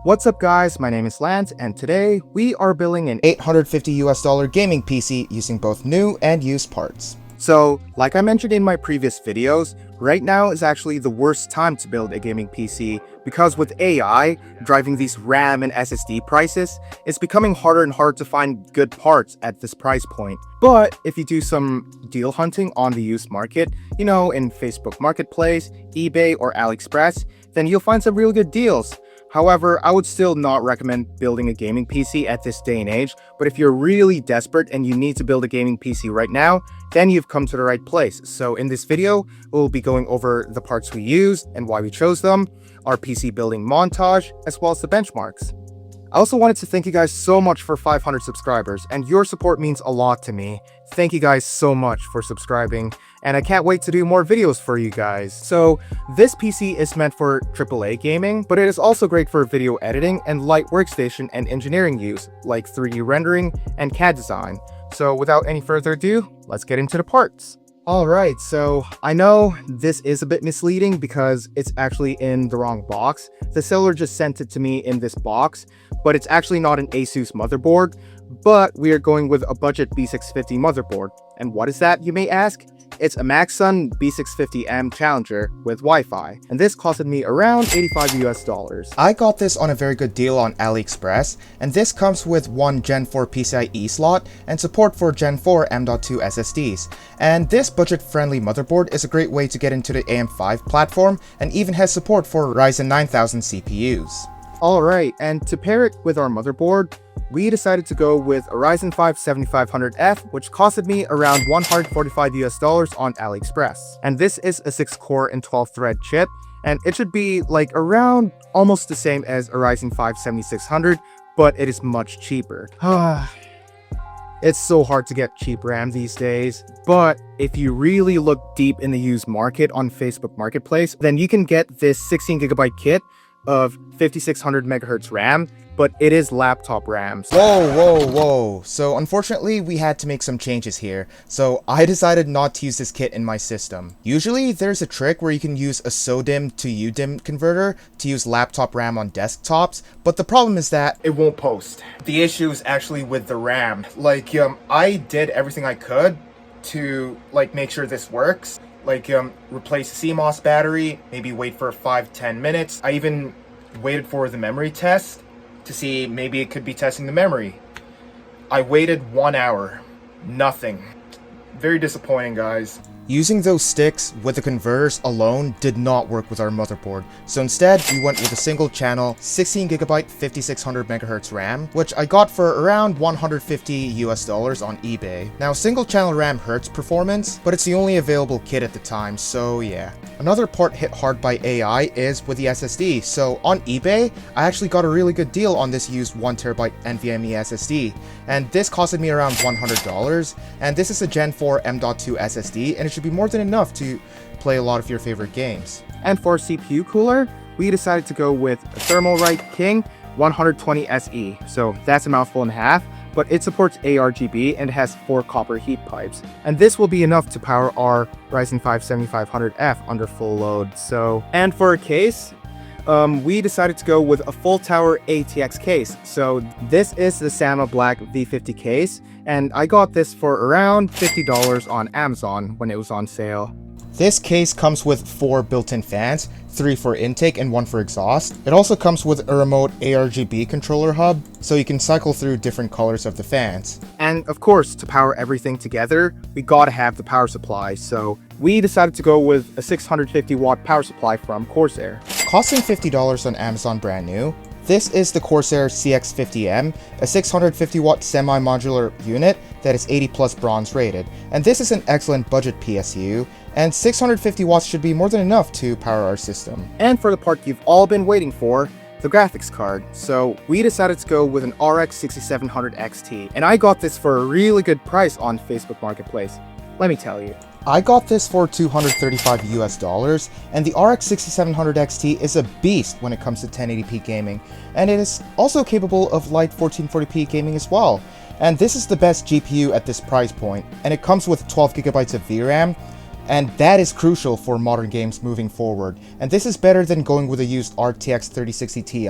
What's up guys, my name is Lance and today we are building an $850 gaming PC using both new and used parts. So, like I mentioned in my previous videos, right now is actually the worst time to build a gaming PC because with AI driving these RAM and SSD prices, it's becoming harder and harder to find good parts at this price point. But if you do some deal hunting on the used market, in Facebook Marketplace, eBay or AliExpress, then you'll find some really good deals. However, I would still not recommend building a gaming PC at this day and age, but if you're really desperate and you need to build a gaming PC right now, then you've come to the right place. So in this video, we'll be going over the parts we used and why we chose them, our PC building montage, as well as the benchmarks. I also wanted to thank you guys so much for 500 subscribers, and your support means a lot to me. Thank you guys so much for subscribing, and I can't wait to do more videos for you guys. So, this PC is meant for AAA gaming, but it is also great for video editing and light workstation and engineering use, like 3D rendering and CAD design. So without any further ado, let's get into the parts. Alright, so I know this is a bit misleading because it's actually in the wrong box. The seller just sent it to me in this box, but it's actually not an Asus motherboard, but we are going with a budget B650 motherboard. And what is that, you may ask? It's a Maxsun B650M Challenger with Wi-Fi, and this costed me around $85 US. I got this on a very good deal on AliExpress, and this comes with one Gen 4 PCIe slot and support for Gen 4 M.2 SSDs. And this budget-friendly motherboard is a great way to get into the AM5 platform, and even has support for Ryzen 9000 CPUs. Alright, and to pair it with our motherboard, we decided to go with a Ryzen 5 7500F, which costed me around $145 US on AliExpress. And this is a 6-core and 12-thread chip, and it should be like around almost the same as a Ryzen 5 7600, but it is much cheaper. It's so hard to get cheap RAM these days, but if you really look deep in the used market on Facebook Marketplace, then you can get this 16GB kit of 5600 MHz RAM, but it is laptop RAM. Whoa. So unfortunately, we had to make some changes here. So I decided not to use this kit in my system. Usually there's a trick where you can use a SODIMM to UDIMM converter to use laptop RAM on desktops, but the problem is that it won't post. The issue is actually with the RAM. I did everything I could to make sure this works. Replace the CMOS battery, maybe wait for 5-10 minutes. I even waited for the memory test to see maybe it could be testing the memory. I waited 1 hour. Nothing. Very disappointing, guys. Using those sticks with the converters alone did not work with our motherboard, so instead we went with a single channel 16GB 5600 MHz RAM, which I got for around $150 US on eBay. Now single channel RAM hurts performance, but it's the only available kit at the time, so yeah. Another part hit hard by AI is with the SSD, so on eBay I actually got a really good deal on this used 1TB NVMe SSD, and this costed me around $100, and this is a Gen 4 M.2 SSD, and it should be more than enough to play a lot of your favorite games. And for CPU cooler, we decided to go with a Thermalright King 120 SE. So that's a mouthful and a half, but it supports ARGB and has 4 copper heat pipes. And this will be enough to power our Ryzen 5 7500F under full load. And for a case, we decided to go with a full tower ATX case. So this is the Sama Black V50 case, and I got this for around $50 on Amazon when it was on sale. This case comes with 4 built-in fans, 3 for intake and 1 for exhaust. It also comes with a remote ARGB controller hub, so you can cycle through different colors of the fans. And of course, to power everything together, we gotta have the power supply, so we decided to go with a 650 watt power supply from Corsair. Costing $50 on Amazon brand new, this is the Corsair CX650M, a 650 watt semi-modular unit that is 80 plus bronze rated, and this is an excellent budget PSU, and 650 watts should be more than enough to power our system. And for the part you've all been waiting for, the graphics card. So we decided to go with an RX 6700 XT, and I got this for a really good price on Facebook Marketplace. Let me tell you. I got this for $235 US, and the RX 6700 XT is a beast when it comes to 1080p gaming, and it is also capable of light 1440p gaming as well. And this is the best GPU at this price point, and it comes with 12GB of VRAM, and that is crucial for modern games moving forward, and this is better than going with a used RTX 3060 Ti,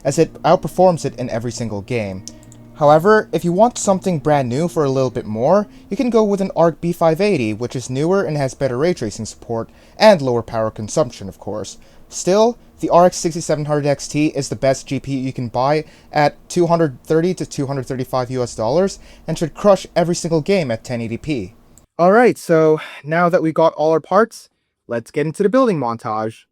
as it outperforms it in every single game. However, if you want something brand new for a little bit more, you can go with an ARC B580, which is newer and has better ray tracing support, and lower power consumption, of course. Still, the RX 6700 XT is the best GPU you can buy at $230 to $235 US, and should crush every single game at 1080p. Alright, so now that we got all our parts, let's get into the building montage.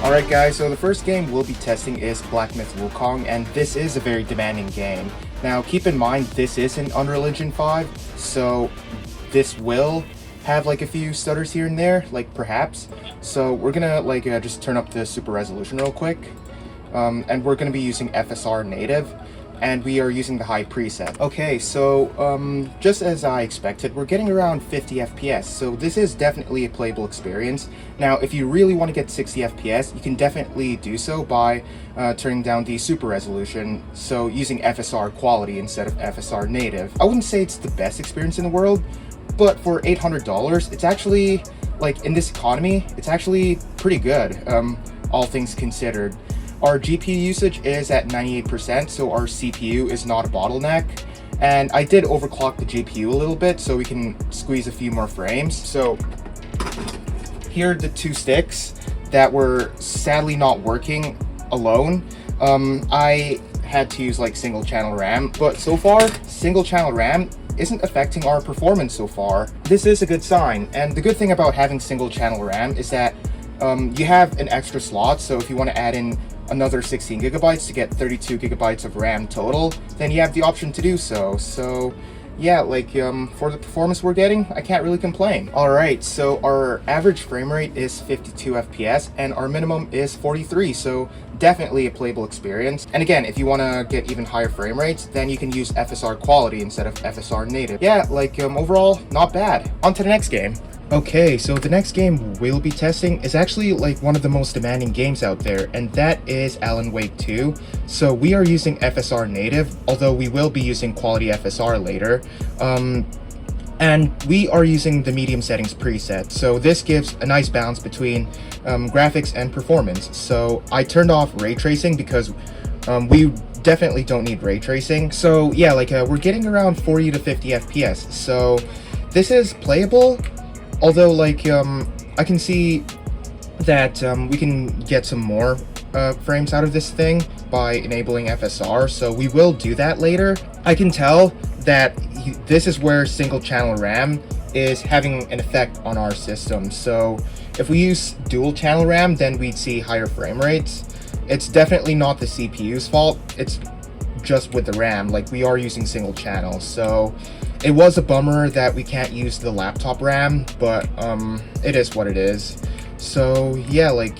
Alright guys, so the first game we'll be testing is Black Myth Wukong, and this is a very demanding game. Now keep in mind this is in Unreal Engine 5, so this will have like a few stutters here and there, like perhaps. So we're gonna just turn up the super resolution real quick, and we're gonna be using FSR native, and we are using the high preset. Okay, so just as I expected, we're getting around 50 FPS, so this is definitely a playable experience. Now, if you really want to get 60 FPS, you can definitely do so by turning down the super resolution, so using FSR quality instead of FSR native. I wouldn't say it's the best experience in the world, but for $800, it's actually, like, in this economy, it's actually pretty good, all things considered. Our GPU usage is at 98%, so our CPU is not a bottleneck. And I did overclock the GPU a little bit, so we can squeeze a few more frames. So here are the two sticks that were sadly not working alone. I had to use like single channel RAM, but so far, single channel RAM isn't affecting our performance so far. This is a good sign, and the good thing about having single channel RAM is that you have an extra slot, so if you want to add in another 16 gigabytes to get 32 gigabytes of RAM total, then you have the option to do so. So yeah, like for the performance we're getting, I can't really complain. Alright, so our average frame rate is 52 FPS and our minimum is 43, so definitely a playable experience. And again, if you want to get even higher frame rates, then you can use FSR quality instead of FSR native. Yeah, like overall, not bad. On to the next game. Okay, so the next game we'll be testing is actually like one of the most demanding games out there, and that is Alan Wake 2. So we are using FSR native, although we will be using quality FSR later. And we are using the medium settings preset, so this gives a nice balance between graphics and performance. So I turned off ray tracing because we definitely don't need ray tracing. So yeah, like we're getting around 40 to 50 FPS, so this is playable. Although, like, I can see that we can get some more frames out of this thing by enabling FSR, so we will do that later. I can tell that this is where single channel RAM is having an effect on our system. So if we use dual channel RAM, then we'd see higher frame rates. It's definitely not the CPU's fault, it's just with the RAM. Like, we are using single channel, so it was a bummer that we can't use the laptop RAM, but it is what it is. So yeah, like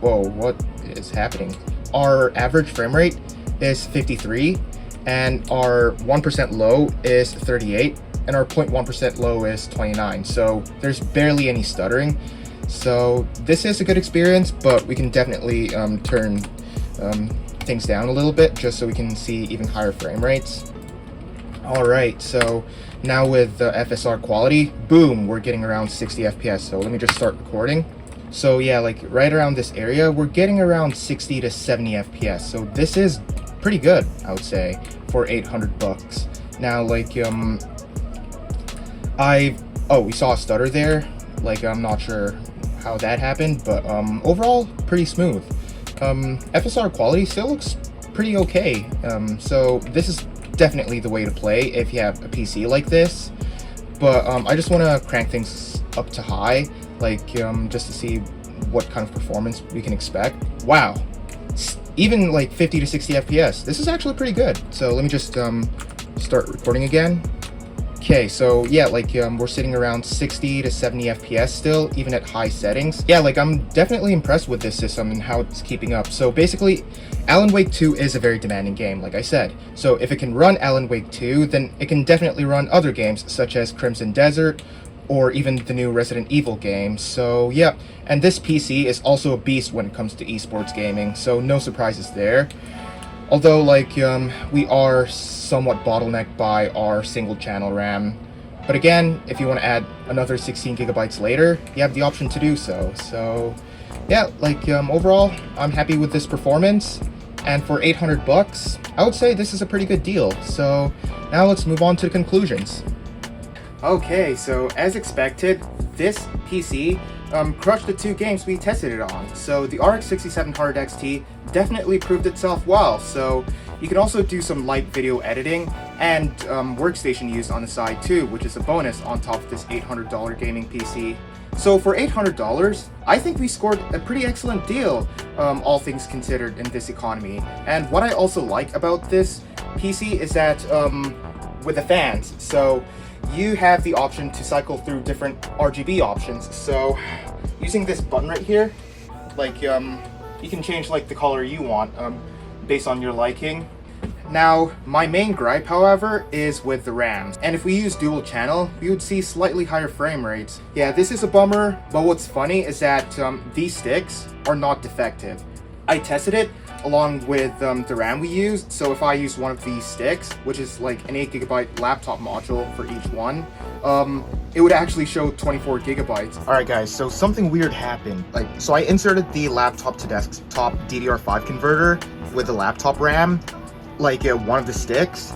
whoa, what is happening? Our average frame rate is 53, and our 1% low is 38, and our 0.1% low is 29, so there's barely any stuttering. So this is a good experience, but we can definitely turn things down a little bit just so we can see even higher frame rates. Alright, so now with the FSR quality, boom, we're getting around 60 FPS. So let me just start recording. So yeah, like right around this area, we're getting around 60 to 70 FPS. So this is pretty good, I would say, for $800. Now, like, we saw a stutter there. Like, I'm not sure how that happened, but overall, pretty smooth. FSR quality still looks pretty okay. So this is definitely the way to play if you have a PC like this. But I just want to crank things up to high, like just to see what kind of performance we can expect. Wow, even like 50 to 60 FPS. This is actually pretty good. So let me just start recording again. Okay, so yeah, like we're sitting around 60 to 70 FPS still, even at high settings. Yeah, like I'm definitely impressed with this system and how it's keeping up. So basically, Alan Wake 2 is a very demanding game, like I said. So if it can run Alan Wake 2, then it can definitely run other games such as Crimson Desert or even the new Resident Evil game. So yeah, and this PC is also a beast when it comes to esports gaming, so no surprises there. Although, like, we are somewhat bottlenecked by our single channel RAM. But again, if you want to add another 16 gigabytes later, you have the option to do so. So yeah, like, overall, I'm happy with this performance. And for 800 bucks, I would say this is a pretty good deal. So now let's move on to the conclusions. Okay, so as expected, this PC crushed the two games we tested it on. So the RX 6700 XT definitely proved itself well. So you can also do some light video editing and workstation use on the side too, which is a bonus on top of this $800 gaming PC. So for $800, I think we scored a pretty excellent deal, all things considered, in this economy. And what I also like about this PC is that with the fans, so you have the option to cycle through different RGB options. So using this button right here, like you can change like the color you want based on your liking. Now, my main gripe, however, is with the RAM. And if we use dual channel, we would see slightly higher frame rates. Yeah, this is a bummer, but what's funny is that these sticks are not defective. I tested it along with the RAM we used, so if I use one of these sticks, which is like an 8 gigabyte laptop module for each one, it would actually show 24 gigabytes. Alright guys, so something weird happened. So I inserted the laptop to desktop DDR5 converter with the laptop RAM, like one of the sticks,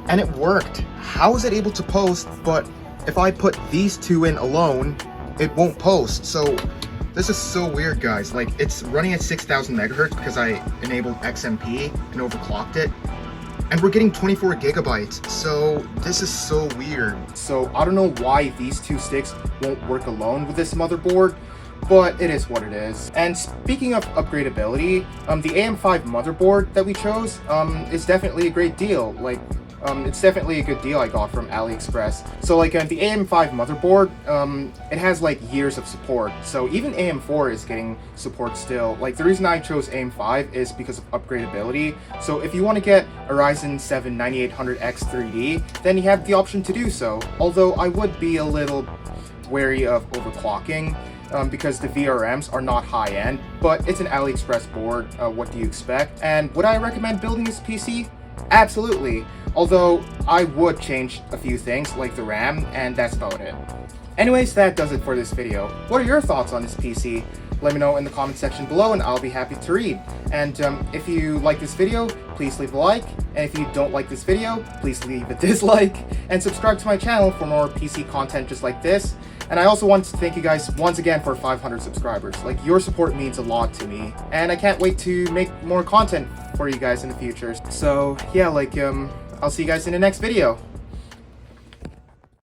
and it worked. How is it able to post, but if I put these two in alone, it won't post? So this is so weird, guys. Like, it's running at 6,000 megahertz because I enabled XMP and overclocked it, and we're getting 24 gigabytes. So this is so weird. So I don't know why these two sticks won't work alone with this motherboard, but it is what it is. And speaking of upgradability, the AM5 motherboard that we chose is definitely a great deal. Like, it's definitely a good deal I got from AliExpress. So like the AM5 motherboard, it has like years of support. So even AM4 is getting support still. Like, the reason I chose AM5 is because of upgradability. So if you want to get a Ryzen 7 9800X 3D, then you have the option to do so. Although I would be a little wary of overclocking, because the VRMs are not high-end, but it's an AliExpress board. What do you expect? And would I recommend building this PC? Absolutely. Although I would change a few things like the RAM, and that's about it. Anyways, that does it for this video. What are your thoughts on this PC? Let me know in the comment section below and I'll be happy to read. And if you like this video, please leave a like. And if you don't like this video, please leave a dislike. And subscribe to my channel for more PC content just like this. And I also want to thank you guys once again for 500 subscribers. Like, your support means a lot to me. And I can't wait to make more content for you guys in the future. So yeah, like, I'll see you guys in the next video.